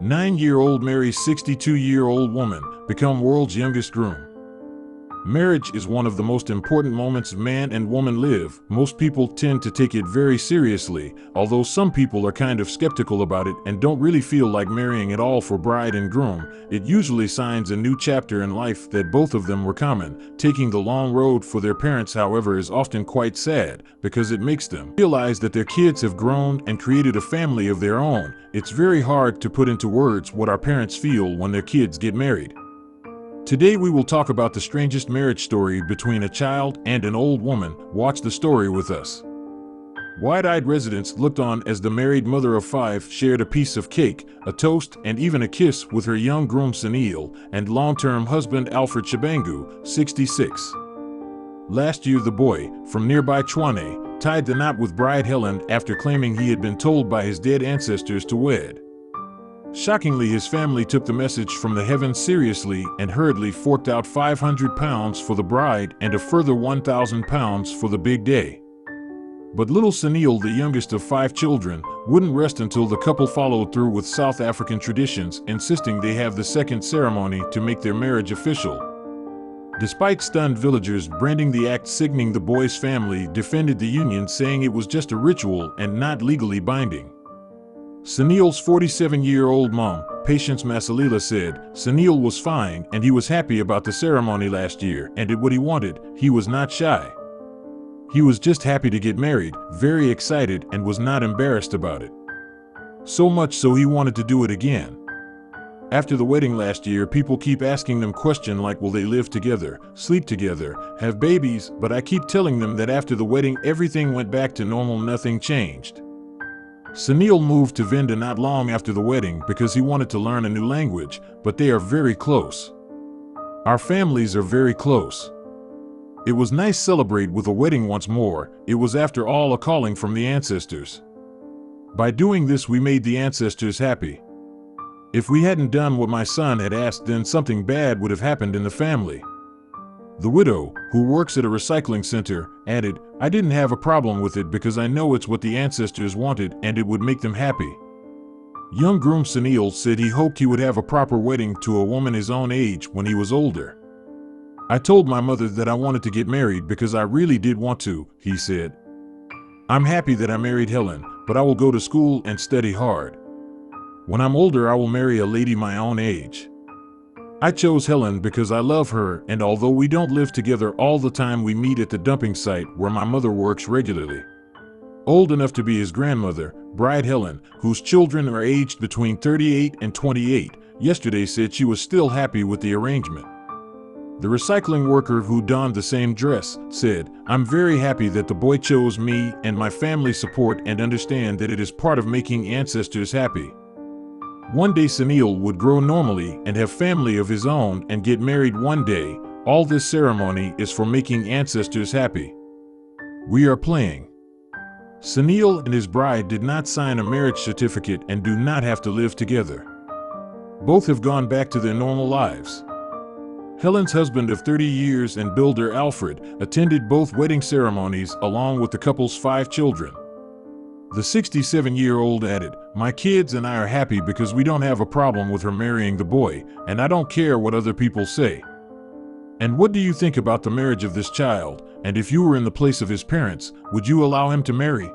9-year-old marries 62-year-old woman, become world's youngest groom. Marriage is one of the most important moments man and woman live. Most people tend to take it very seriously, although some people are kind of skeptical about it and don't really feel like marrying at all. For bride and groom, it usually signs a new chapter in life that both of them were common. Taking the long road for their parents, however, is often quite sad because it makes them realize that their kids have grown and created a family of their own. It's very hard to put into words what our parents feel when their kids get married. Today we will talk about the strangest marriage story between a child and an old woman. Watch the story with us. Wide-eyed residents looked on as the married mother of 5 shared a piece of cake, a toast, and even a kiss with her young groom Sanele and long-term husband Alfred Shabangu, 66. Last year the boy, from nearby Tshwane, tied the knot with bride Helen after claiming he had been told by his dead ancestors to wed. Shockingly, his family took the message from the heavens seriously and hurriedly forked out £500 for the bride and a further £1,000 for the big day. But little Sanele, the youngest of 5 children, wouldn't rest until the couple followed through with South African traditions, insisting they have the second ceremony to make their marriage official. Despite stunned villagers branding the act, signing, the boy's family defended the union, saying it was just a ritual and not legally binding. Sanele's 47-year-old mom, Patience Masalila, said Sanele was fine and he was happy about the ceremony last year and did what he wanted. He was not shy. He was just happy to get married, very excited, and was not embarrassed about it. So much so he wanted to do it again. After the wedding last year, people keep asking them questions like, will they live together, sleep together, have babies? But I keep telling them that after the wedding everything went back to normal, nothing changed. Sanele moved to Venda not long after the wedding because he wanted to learn a new language, but they are very close. Our families are very close. It was nice to celebrate with a wedding once more. It was after all a calling from the ancestors. By doing this we made the ancestors happy. If we hadn't done what my son had asked, then something bad would have happened in the family. The widow, who works at a recycling center, added, I didn't have a problem with it because I know it's what the ancestors wanted and it would make them happy. Young groom Sanele said he hoped he would have a proper wedding to a woman his own age when he was older. I told my mother that I wanted to get married because I really did want to, he said. I'm happy that I married Helen, but I will go to school and study hard. When I'm older I will marry a lady my own age. I chose Helen because I love her, and although we don't live together all the time, we meet at the dumping site where my mother works regularly. Old enough to be his grandmother, bride Helen, whose children are aged between 38 and 28, yesterday said she was still happy with the arrangement. The recycling worker, who donned the same dress, said, I'm very happy that the boy chose me, and my family support and understand that it is part of making ancestors happy. One day Sanele would grow normally and have family of his own and get married one day. All this ceremony is for making ancestors happy. We are playing. Sanele and his bride did not sign a marriage certificate and do not have to live together. Both have gone back to their normal lives. Helen's husband of 30 years and builder Alfred attended both wedding ceremonies along with the couple's 5 children. The 67-year-old added, my kids and I are happy because we don't have a problem with her marrying the boy, and I don't care what other people say. And what do you think about the marriage of this child? And if you were in the place of his parents, would you allow him to marry?